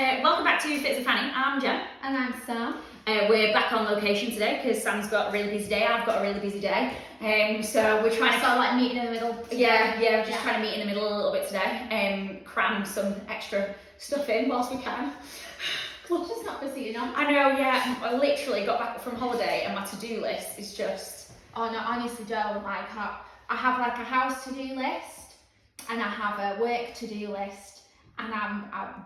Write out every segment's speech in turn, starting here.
Welcome back to Fits with Fanny. I'm Jem. And I'm Sam. We're back on location today because Sam's got a really busy day. I've got a really busy day. So we're trying to sort of like meeting in the middle. We're just trying to meet in the middle a little bit today. Cram some extra stuff in whilst we can. Well, just not busy enough. I know, yeah. I literally got back from holiday and my to-do list is just... Oh no, honestly, Joe, like I have like a house to-do list and I have a work to-do list. And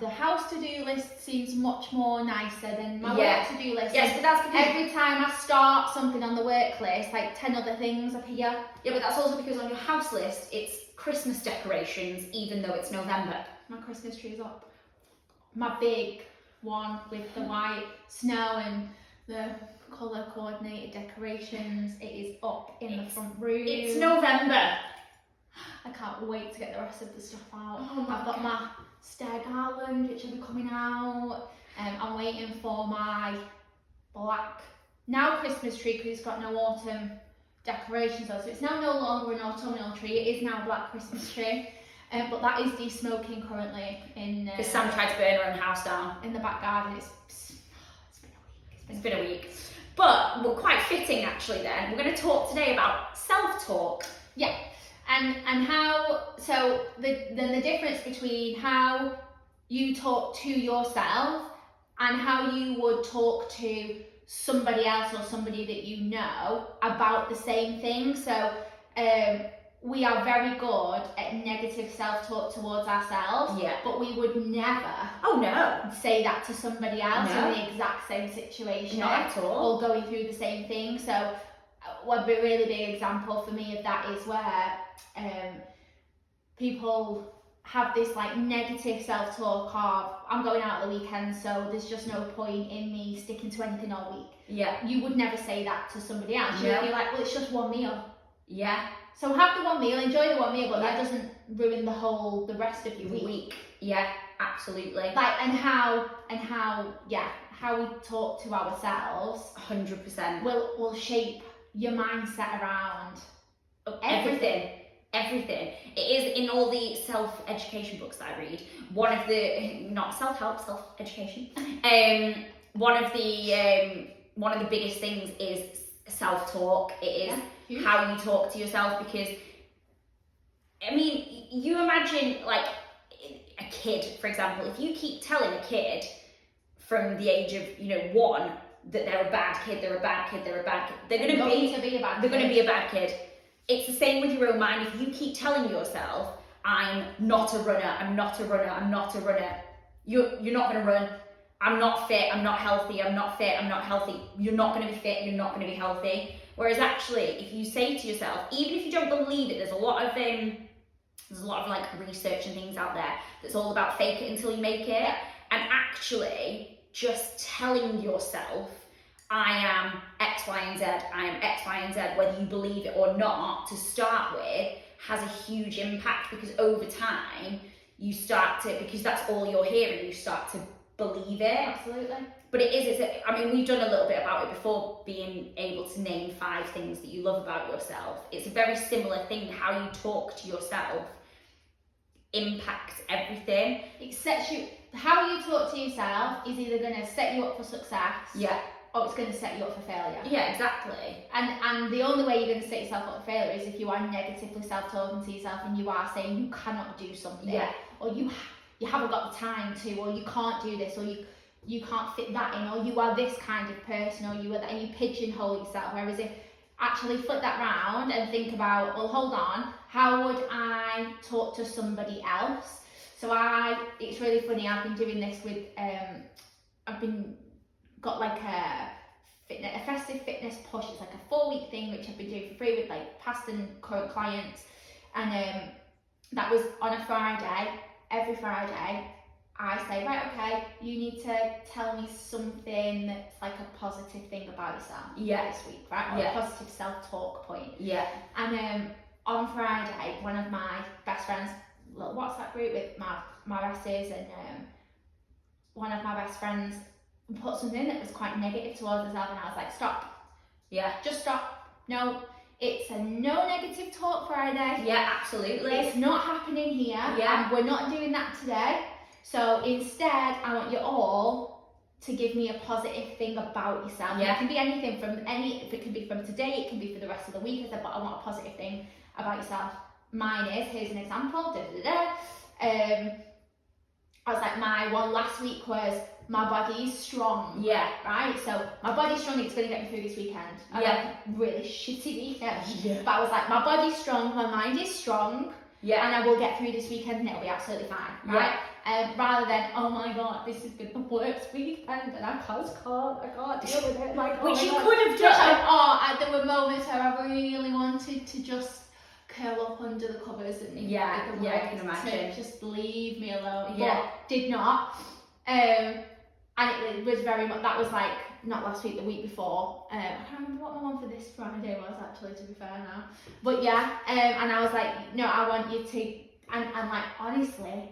the house to-do list seems much more nicer than my work to-do list. Yes, but that's because every time I start something on the work list, like 10 other things appear. Yeah, but that's also because on your house list, it's Christmas decorations, even though it's November. My Christmas tree's up. My big one with the white snow and the colour coordinated decorations. It is up in the front room. It's November. I can't wait to get the rest of the stuff out. Oh I've got my stair garland, which will be coming out. I'm waiting for my black now Christmas tree because it's got no autumn decorations on. So it's now no longer an autumnal tree. It is now a black Christmas tree. But that is de-smoking currently in. Because Sam tried to burn her own house down in the back garden. It's been a week. But we're quite fitting actually. Then we're going to talk today about self-talk. Yeah. And how, so then the difference between how you talk to yourself and how you would talk to somebody else or somebody that you know about the same thing. So we are very good at negative self-talk towards ourselves, but we would never say that to somebody else in the exact same situation. Not at all. Or going through the same thing. So a really big example for me of that is where people have this like negative self-talk of I'm going out at the weekend, so there's just no point in me sticking to anything all week. Yeah. You would never say that to somebody else. You'd be like, well, it's just one meal. Yeah. So have the one meal, enjoy the one meal, but that doesn't ruin the rest of your week. Yeah, absolutely. Like and how we talk to ourselves 100% will shape your mindset around everything. It is in all the self-education books that I read. One of the not self-help, self-education. One of the biggest things is self-talk. It is how you talk to yourself, because I mean, you imagine like a kid, for example, if you keep telling a kid from the age of 1 that they're a bad kid, they're going to be a bad kid. It's the same with your own mind. If you keep telling yourself, I'm not a runner, you're not going to run. I'm not fit, I'm not healthy, I'm not fit, I'm not healthy. You're not going to be fit, you're not going to be healthy. Whereas actually, if you say to yourself, even if you don't believe it, there's a lot of like research and things out there that's all about fake it until you make it. And actually, just telling yourself, I am X, Y, and Z, I am X, Y, and Z, whether you believe it or not, to start with, has a huge impact, because over time, you start to, because that's all you're hearing, you start to believe it. Absolutely. But I mean, we've done a little bit about it before, being able to name 5 things that you love about yourself. It's a very similar thing. How you talk to yourself impacts everything. How you talk to yourself is either going to set you up for success. Yeah. Or it's going to set you up for failure. Yeah, exactly. And the only way you're going to set yourself up for failure is if you are negatively self-talking to yourself and you are saying you cannot do something, or you haven't got the time to, or you can't do this, or you can't fit that in, or you are this kind of person, or you are that, and you pigeonhole yourself. Whereas if actually flip that round and think about, well, hold on, how would I talk to somebody else? So it's really funny, I've been doing this with, got like a festive fitness push. It's like a 4-week thing which I've been doing for free with like past and current clients, and that was on a Friday. Every Friday I say, right, okay, you need to tell me something that's like a positive thing about yourself this week, right? Or a positive self-talk point. And on Friday, one of my best friends, little WhatsApp group with my besties, and one of my best friends put something that was quite negative towards herself, and I was like, stop. Just stop. No, it's a no negative talk Friday. Yeah, absolutely. It's not happening here. Yeah. And we're not doing that today. So instead, I want you all to give me a positive thing about yourself. Yeah. It can be anything if it can be from today, it can be for the rest of the week. I said, but I want a positive thing about yourself. Mine is, here's an example, I was like, my one last week was, my body's strong. Yeah. Right? So my body's strong, it's going to get me through this weekend. I Yeah. had a really shitty weekend. Yeah. But I was like, my body's strong, my mind is strong, Yeah. and I will get through this weekend and it'll be absolutely fine. Right? Rather than, oh my god, this has been the worst weekend and I can't deal with it. Like, Which oh you my God. could have done. There were moments where I really wanted to just curl up under the covers and Yeah, the yeah, I words can imagine. to just leave me alone. Yeah. But did not. And it was very much, that was like not last week, the week before. I can't remember what my one for this Friday was actually, to be fair now. But yeah, and I was like, no, I want you to, and like honestly,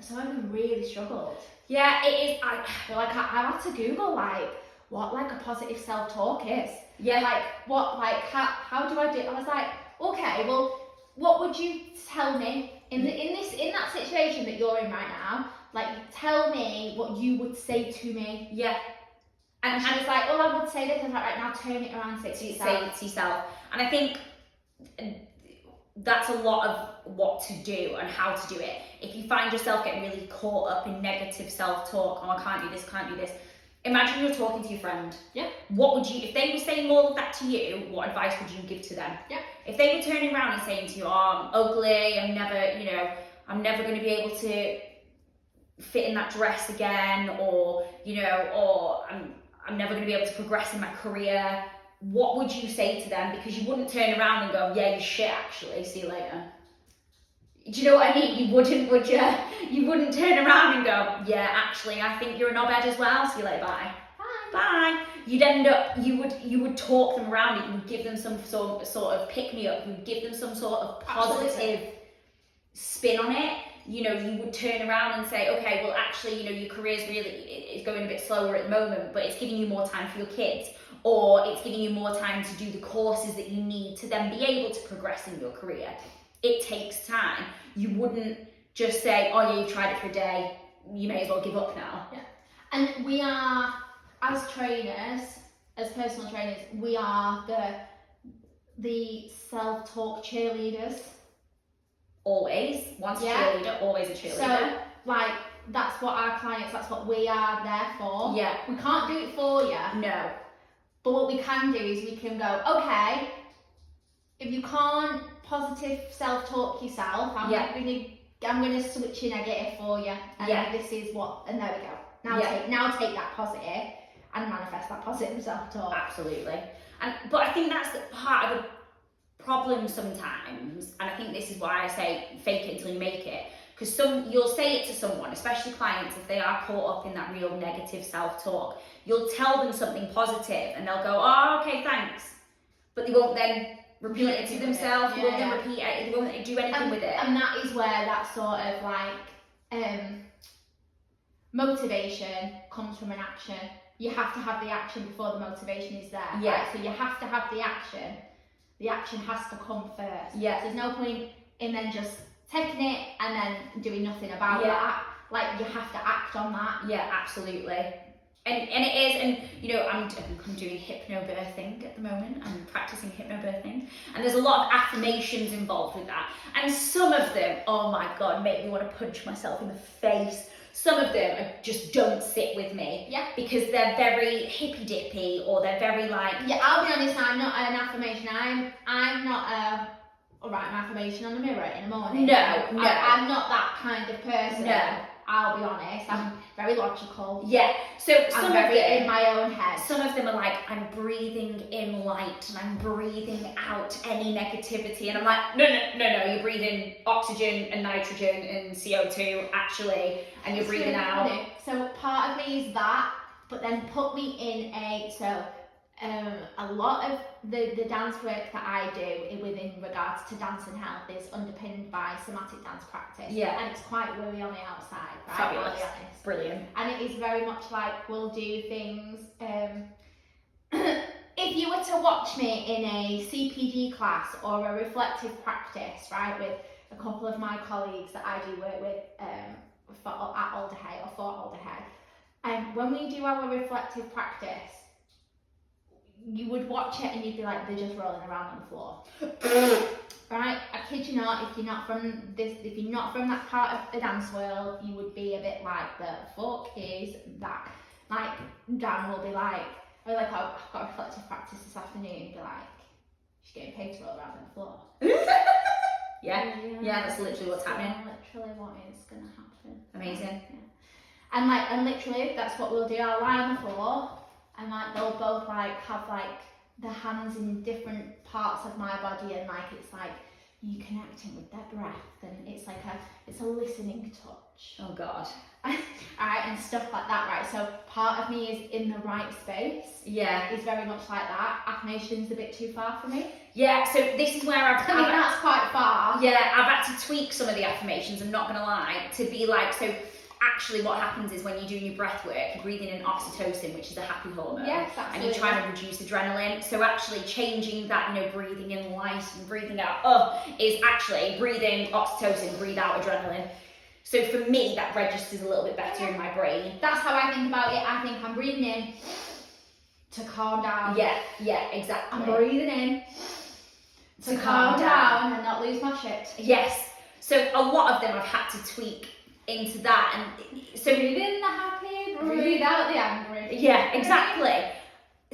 some of them really struggled. Yeah, it is. I had to Google like what like a positive self-talk is. Yeah. Like what, like how do I do? I was like, okay, well, what would you tell me in that situation that you're in right now? Like, tell me what you would say to me. Yeah. And she was like, oh, I would say this. I was like, right, now turn it around and say it to yourself. Say it to yourself. And I think that's a lot of what to do and how to do it. If you find yourself getting really caught up in negative self-talk, oh, I can't do this, can't do this. Imagine you're talking to your friend. Yeah. What would you, if they were saying all of that to you, what advice would you give to them? Yeah. If they were turning around and saying to you, oh, I'm ugly, I'm never going to be able to fit in that dress again, or I'm never going to be able to progress in my career, what would you say to them? Because you wouldn't turn around and go, yeah, you're shit actually, see you later. Do you know what I mean? You wouldn't, would you? You wouldn't turn around and go, yeah, actually, I think you're a knobhead as well, see you later, bye. Bye. You'd end up, you would talk them around it, you would give them some sort of pick-me-up, you would give them some sort of positive spin on it. You know, you would turn around and say, okay, well, actually, your career's is going a bit slower at the moment, but it's giving you more time for your kids, or it's giving you more time to do the courses that you need to then be able to progress in your career. It takes time. You wouldn't just say, oh yeah, you've tried it for a day, you may as well give up now. Yeah. And we are, as trainers, as personal trainers, we are the self-talk cheerleaders. Always. Once a cheerleader, always a cheerleader. So, like, that's what our clients, that's what we are there for. Yeah. We can't do it for you. No. But what we can do is we can go, okay, if you can't positive self-talk yourself, I'm gonna switch your negative for you. And this is what, and there we go. Now take that positive and manifest that positive self-talk. Absolutely. But I think that's part of the problem sometimes, and I think this is why I say fake it until you make it, because you'll say it to someone, especially clients, if they are caught up in that real negative self-talk, you'll tell them something positive and they'll go, oh, okay, thanks, but they won't then repeat it to themselves, they won't then repeat it, they won't do anything with it. And that is where that sort of like motivation comes from an action. You have to have the action before the motivation is there. Yeah. Right? So you have to have the action. The action has to come first. Yeah. There's no point in then just taking it and then doing nothing about that. Like, you have to act on that. Yeah, absolutely. And it is, and I'm doing hypnobirthing at the moment. I'm practicing hypnobirthing, and there's a lot of affirmations involved with that. And some of them, oh my god, make me want to punch myself in the face. Some of them just don't sit with me. Yeah. Because they're very hippy dippy, or they're very like. Yeah, I'll be honest. I'm not an affirmation. I'm not I'll write an affirmation on the mirror in the morning. No. I'm not that kind of person. No. I'll be honest. I'm very logical. Yeah. So I'm very in my own head. Some of them are like, I'm breathing in light and I'm breathing out any negativity, and I'm like, no, you're breathing oxygen and nitrogen and CO2 actually, and you're breathing out. Funny. So part of me is that, but then put me in a lot of the dance work that I do within regards to dance and health is underpinned by somatic dance practice. Yeah. And it's quite willy on the outside, right? Fabulous. I'll be honest. Brilliant. And it is very much like we'll do things. If you were to watch me in a CPD class or a reflective practice, right, with a couple of my colleagues that I do work with at Alder Hay or for Alder Hay. And when we do our reflective practice, you would watch it and you'd be like, they're just rolling around on the floor. Right? I kid you not, if you're not from that part of the dance world, you would be a bit like, the fuck is that? Like, Dan will be like, oh, I've got a reflective practice this afternoon, and be like, she's getting paid to roll around on the floor. Yeah, that's literally what's happening. Literally what is going to happen. Amazing. Yeah. And literally, that's what we'll do. I'll lie on the floor, and like they'll both like have like the hands in different parts of my body, and like it's like you connecting with their breath, and it's like it's a listening touch. Oh God. Alright, and stuff like that, right? So part of me is in the right space. Yeah. It's very much like that. Affirmation's a bit too far for me. Yeah, so this is where I mean, that's quite far. Yeah, I've had to tweak some of the affirmations, I'm not gonna lie, to be like, so actually what happens is when you do your breath work, you're breathing in oxytocin, which is a happy hormone. Yes, and absolutely. you're trying to reduce adrenaline. So actually changing that, breathing in light and breathing out, is actually breathing oxytocin, breathe out adrenaline. So for me, that registers a little bit better in my brain. That's how I think about it. I think I'm breathing in to calm down. Yeah, exactly. I'm breathing in to calm down and not lose my shit. Yes. So a lot of them I've had to tweak into that, and so breathe in the happy, breathe out the angry. Yeah, exactly.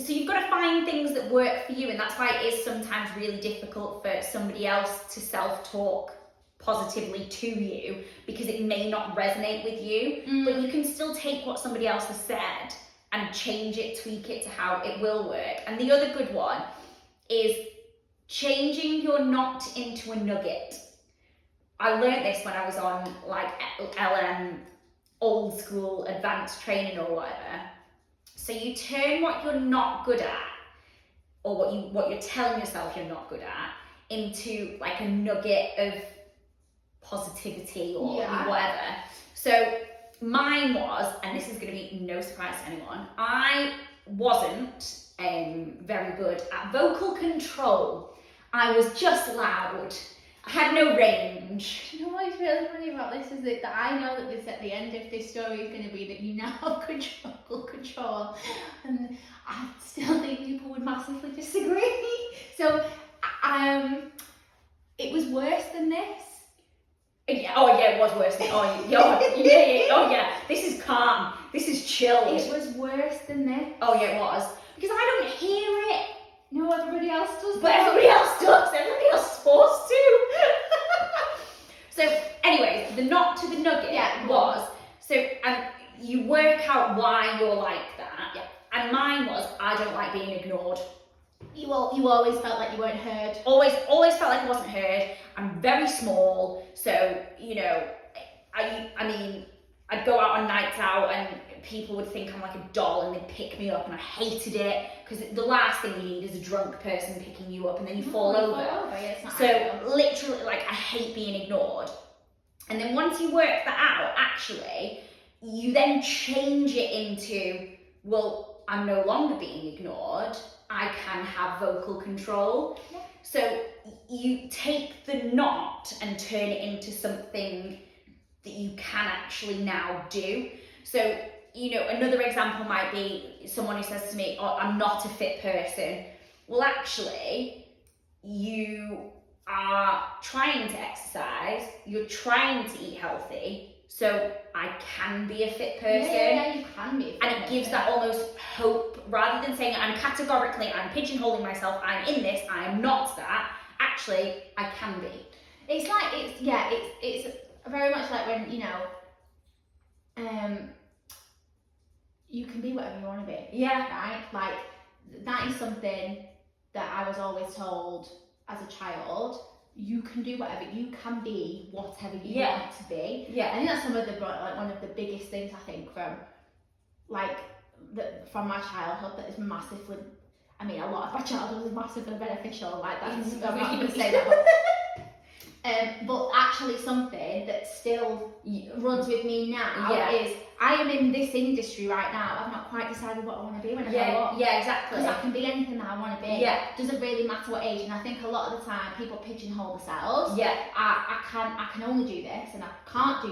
So you've got to find things that work for you, and that's why it is sometimes really difficult for somebody else to self-talk positively to you, because it may not resonate with you, but you can still take what somebody else has said and change it, tweak it to how it will work. And the other good one is changing your knot into a nugget. I learned this when I was on like LM, old school advanced training or whatever. So you turn what you're not good at, or what you're telling yourself you're not good at, into like a nugget of positivity or whatever. So mine was, and this is going to be no surprise to anyone, I wasn't very good at vocal control. I was just loud. I had no range. You know what's really funny about this is that I know that this at the end of this story is going to be that you now have control, and I still think people would massively disagree. So it was worse than this. Yeah, it was worse than this is calm, this is chill. It was worse than this. It was, because I don't hear it. No, everybody else does. But everybody else does. Everybody else is supposed to. So, anyways, the knot to the nugget was, so you work out why you're like that. Yeah. And mine was, I don't like being ignored. You always felt like you weren't heard. Always felt like I wasn't heard. I'm very small, so I mean, I'd go out on nights out and people would think I'm like a doll and they'd pick me up, and I hated it, because the last thing you need is a drunk person picking you up and then you fall over. Yeah, so literally, like, I hate being ignored. And then once you work that out, actually, you then change it into, well, I'm no longer being ignored. I can have vocal control. Yeah. So you take the knot and turn it into something that you can actually now do. So, another example might be someone who says to me, I'm not a fit person. Well, actually, you are trying to exercise, you're trying to eat healthy, so I can be a fit person. Yeah, you can be a fit person. And it gives that almost hope, rather than saying I'm pigeonholing myself, I'm in this, I am not that. Actually, I can be. It's like, it's very much like when, you can be whatever you want to be. Yeah. Right? Like, that is something that I was always told as a child. You can do whatever, you can be whatever you want to be. Yeah. I think that's one of the biggest things, I think, from my childhood that is massively, I mean, a lot of my childhood was massively beneficial, like that's, I'm not going to say that, but actually something that still runs with me now is, I am in this industry right now, I've not quite decided what I want to be when I grow up. Yeah, exactly. Because I can be anything that I want to be. Yeah. Doesn't really matter what age, and I think a lot of the time people pigeonhole themselves. Yeah. I can only do this, and I can't do